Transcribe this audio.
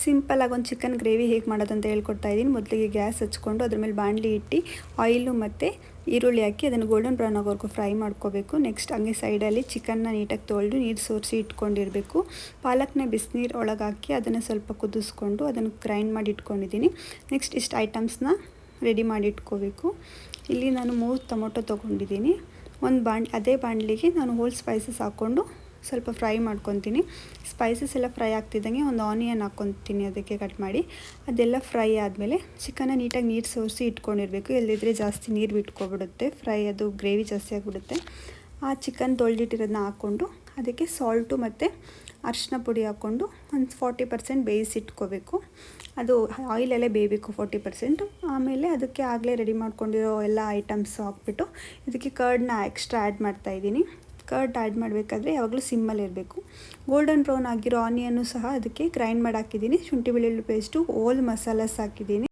ಸಿಂಪಲಾಗಿ ಒಂದು chicken gravy ಹೇಗೆ ಮಾಡೋದಂತ ಹೇಳ್ಕೊಡ್ತಾ ಇದ್ದೀನಿ. ಮೊದಲಿಗೆ ಗ್ಯಾಸ್ ಹಚ್ಕೊಂಡು ಅದ್ರ ಮೇಲೆ ಬಾಣಲಿ ಇಟ್ಟು ಆಯಿಲು ಮತ್ತು ಈರುಳ್ಳಿ ಹಾಕಿ ಅದನ್ನು ಗೋಲ್ಡನ್ ಬ್ರೌನ್ ಆಗೋವರೆಗೂ ಫ್ರೈ ಮಾಡ್ಕೋಬೇಕು. ನೆಕ್ಸ್ಟ್ ಹಂಗೆ ಸೈಡಲ್ಲಿ ಚಿಕನ್ನ ನೀಟಾಗಿ ತೊಳೆದು ನೀರು ಸೋರಿಸಿ ಇಟ್ಕೊಂಡಿರಬೇಕು. ಪಾಲಕ್ನ ಬಿಸಿನೀರು ಒಳಗೆ ಹಾಕಿ ಅದನ್ನು ಸ್ವಲ್ಪ ಕುದಿಸ್ಕೊಂಡು ಅದನ್ನು ಗ್ರೈಂಡ್ ಮಾಡಿ ಇಟ್ಕೊಂಡಿದ್ದೀನಿ. ನೆಕ್ಸ್ಟ್ ಇಷ್ಟು ಐಟಮ್ಸ್ನ ರೆಡಿ ಮಾಡಿ ಇಟ್ಕೋಬೇಕು. ಇಲ್ಲಿ ನಾನು 3 ಟೊಮೊಟೊ ತೊಗೊಂಡಿದ್ದೀನಿ. ಅದೇ ಬಾಣಲಿಗೆ ನಾನು ಹೋಲ್ ಸ್ಪೈಸಸ್ ಹಾಕ್ಕೊಂಡು ಸ್ವಲ್ಪ ಫ್ರೈ ಮಾಡ್ಕೊತೀನಿ. ಸ್ಪೈಸಸ್ ಎಲ್ಲ ಫ್ರೈ ಆಗ್ತಿದ್ದಂಗೆ ಒಂದು ಆನಿಯನ್ ಹಾಕ್ಕೊತೀನಿ, ಅದಕ್ಕೆ ಕಟ್ ಮಾಡಿ. ಅದೆಲ್ಲ ಫ್ರೈ ಆದಮೇಲೆ ಚಿಕನ್ನ ನೀಟಾಗಿ ನೀರು ಸೋರಿಸಿ ಇಟ್ಕೊಂಡಿರಬೇಕು. ಎಲ್ಲಿದ್ದರೆ ಜಾಸ್ತಿ ನೀರು ಬಿಟ್ಕೊಬಿಡುತ್ತೆ, ಫ್ರೈ ಅದು ಗ್ರೇವಿ ಜಾಸ್ತಿ ಆಗಿಬಿಡುತ್ತೆ. ಆ ಚಿಕನ್ ತೊಳೆದಿಟ್ಟಿರೋದನ್ನ ಹಾಕ್ಕೊಂಡು ಅದಕ್ಕೆ ಸಾಲ್ಟು ಮತ್ತು ಅರಿಶಿನ ಪುಡಿ ಹಾಕ್ಕೊಂಡು ಒಂದು 40% ಬೇಯಿಸಿಟ್ಕೋಬೇಕು. ಅದು ಆಯಿಲಲ್ಲೇ ಬೇಯಬೇಕು 40%. ಆಮೇಲೆ ಅದಕ್ಕೆ ಆಗಲೇ ರೆಡಿ ಮಾಡ್ಕೊಂಡಿರೋ ಎಲ್ಲ ಐಟಮ್ಸ್ ಹಾಕ್ಬಿಟ್ಟು ಇದಕ್ಕೆ ಕರ್ಡ್ನ ಎಕ್ಸ್ಟ್ರಾ ಆ್ಯಡ್ ಮಾಡ್ತಾಯಿದ್ದೀನಿ. ಕರ್ಡ್ ಆ್ಯಡ್ ಮಾಡಬೇಕಾದ್ರೆ ಯಾವಾಗಲೂ ಸಿಮ್ಮಲ್ಲಿ ಇರಬೇಕು. ಗೋಲ್ಡನ್ ಬ್ರೌನ್ ಆಗಿರೋ ಆನಿಯನ್ನು ಸಹ ಅದಕ್ಕೆ ಗ್ರೈಂಡ್ ಮಾಡಿ ಹಾಕಿದ್ದೀನಿ. ಶುಂಠಿ ಬೆಳ್ಳುಳ್ಳಿ ಪೇಸ್ಟು, ಓಲ್ ಮಸಾಲಾಸ್ ಹಾಕಿದ್ದೀನಿ.